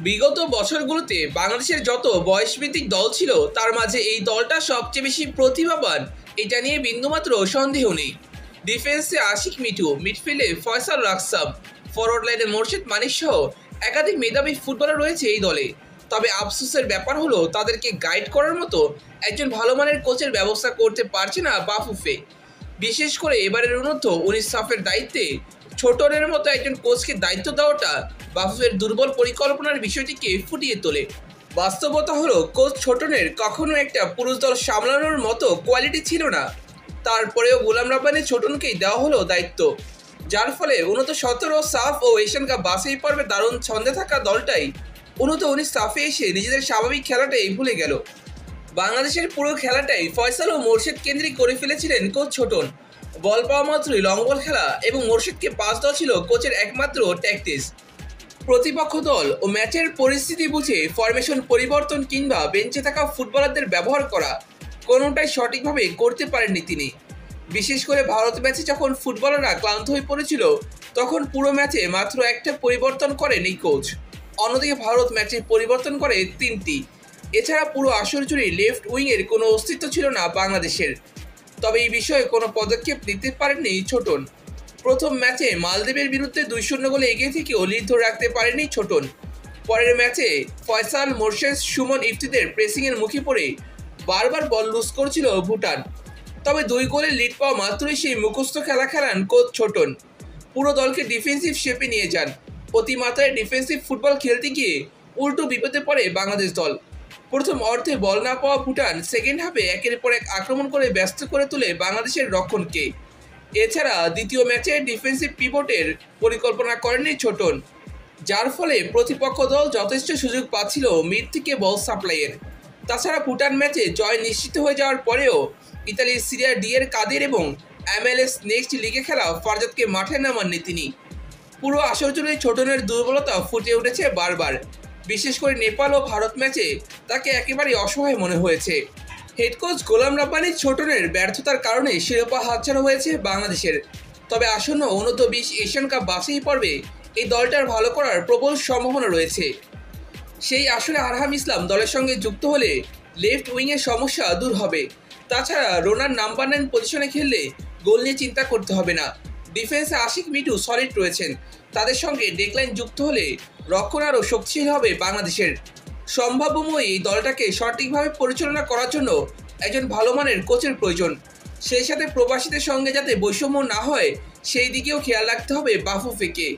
বিগত বছরগুলোতে বাংলাদেশের যত বয়সভিত্তিক দল ছিল তার মাঝে এই দলটা সবচেয়ে বেশি প্রতিভাবান, এটা নিয়ে বিন্দুমাত্র সন্দেহ নেই। ডিফেন্সে আশিক মিঠু, মিডফিল্ডে ফয়সাল রাক্সাব, ফরওয়ার্ড লাইনে মোর্শেদ মানিক সহ একাধিক মেধাবী ফুটবলার রয়েছে এই দলে। তবে আফসোসের ব্যাপার হলো তাদেরকে গাইড করার মতো একজন ভালো মানের কোচের ব্যবস্থা করতে পারছে না বাফুফে। বিশেষ করে এবারের অনূর্ধ্ব-19 সাফের দায়িত্বে ছোটনের মতো একজন কোচকে দায়িত্ব দেওয়াটা বাফুফের দুর্বল পরিকল্পনার বিষয়টিকে ফুটিয়ে তোলে। বাস্তবতা হলো কোচ ছোটনের কখনো একটা পুরুষ দল সামলানোর মতো কোয়ালিটি ছিল না। তারপরেও গোলাম রাব্বানী ছোটনকেই দেওয়া হলো দায়িত্ব, যার ফলে অনূর্ধ্ব-17 সাফ ও এশিয়ান কাপ বাছাই পর্বে দারুণ ছন্দে থাকা দলটাই অনূর্ধ্ব-19 সাফে এসে নিজেদের স্বাভাবিক খেলাটাই ভুলে গেল। বাংলাদেশের পুরো খেলাটাই ফয়সাল ও মোর্শেদ কেন্দ্রিক করে ফেলেছিলেন কোচ ছোটন। বল পাওয়া মাত্রই লং বল খেলা এবং মোর্শেদকে পাস দেওয়া ছিল কোচের একমাত্র ট্যাকটিক্স। প্রতিপক্ষ দল ও ম্যাচের পরিস্থিতি বুঝে ফরমেশন পরিবর্তন কিংবা বেঞ্চে থাকা ফুটবলারদের ব্যবহার করা কোনোটাই সঠিকভাবে করতে পারেননি তিনি। বিশেষ করে ভারত ম্যাচে যখন ফুটবলাররা ক্লান্ত হয়ে পড়েছিল তখন পুরো ম্যাচে মাত্র একটা পরিবর্তন করেন এই কোচ। অন্যদিকে ভারত ম্যাচে পরিবর্তন করে 3টি। এছাড়া পুরো আসর জুড়ে লেফট উইংয়ের কোনো অস্তিত্ব ছিল না বাংলাদেশের। তবে এই বিষয়ে কোনো পদক্ষেপ নিতে পারেননি ছোটন। প্রথম ম্যাচে মালদ্বীপের বিরুদ্ধে 2-0 গোলে এগিয়ে থেকেও লিড ধরে রাখতে পারেনি ছোটন। পরের ম্যাচে ফয়সাল, মোর্শেদ, সুমন, ইফতিদের প্রেসিংয়ের মুখে পড়ে বারবার বল লুজ করছিল ভুটান। তবে 2 গোলের লিড পাওয়া মাত্রই সেই মুখস্থ খেলা খেলান কোচ ছোটন। পুরো দলকে ডিফেন্সিভ শেপে নিয়ে যান। অতিমাত্রায় ডিফেন্সিভ ফুটবল খেলতে গিয়ে উল্টো বিপদে পড়ে বাংলাদেশ দল। প্রথম অর্ধে বল না পাওয়া ভুটান সেকেন্ড হাফে একের পর এক আক্রমণ করে ব্যস্ত করে তোলে বাংলাদেশের রক্ষণকে। এছাড়া দ্বিতীয় ম্যাচে ডিফেন্সিভ পিভটের পরিকল্পনা করেনি ছোটন, যার ফলে প্রতিপক্ষ দল যথেষ্ট সুযোগ পাচ্ছিল মিড থেকে বল সাপ্লাইয়ের। তাছাড়া ভুটান ম্যাচে জয় নিশ্চিত হয়ে যাওয়ার পরেও ইতালির সিরিয়া ডি এর কাদের এবং MLS নেক্সট লিগে খেলা ফারজাদকে মাঠে নামাননি তিনি। পুরো আসর জুড়ে ছোটনের দুর্বলতা ফুটে উঠেছে বারবার। বিশেষ করে নেপাল ও ভারত ম্যাচে তাকে একেবারেই অসহায় মনে হয়েছে। হেড কোচ গোলাম রাব্বানী ছোটনের ব্যর্থতার কারণে শিরোপা হাতছাড়া হয়েছে বাংলাদেশের। তবে আসন্ন অনূর্ধ্ব-20 এশিয়ান কাপ বাছাই পর্বে এই দলটার ভালো করার প্রবল সম্ভাবনা রয়েছে। সেই আসরে আরহাম ইসলাম দলের সঙ্গে যুক্ত হলে লেফট উইংয়ের সমস্যা দূর হবে। তাছাড়া রোনার নাম্বার 9 পজিশনে খেললে গোল নিয়ে চিন্তা করতে হবে না। ডিফেন্সে আশিক মিঠু সলিড রয়েছেন, তাদের সঙ্গে ডেকলাইন যুক্ত হলে রক্ষণ আরও শক্তিশালী হবে বাংলাদেশের। সম্ভাব্যময় এই দলটাকে সঠিকভাবে পরিচালনা করার জন্য একজন ভালো মানের কোচের প্রয়োজন। সেই সাথে প্রবাসীদের সঙ্গে যাতে বৈষম্য না হয় সেই দিকেও খেয়াল রাখতে হবে বাফুফেকে।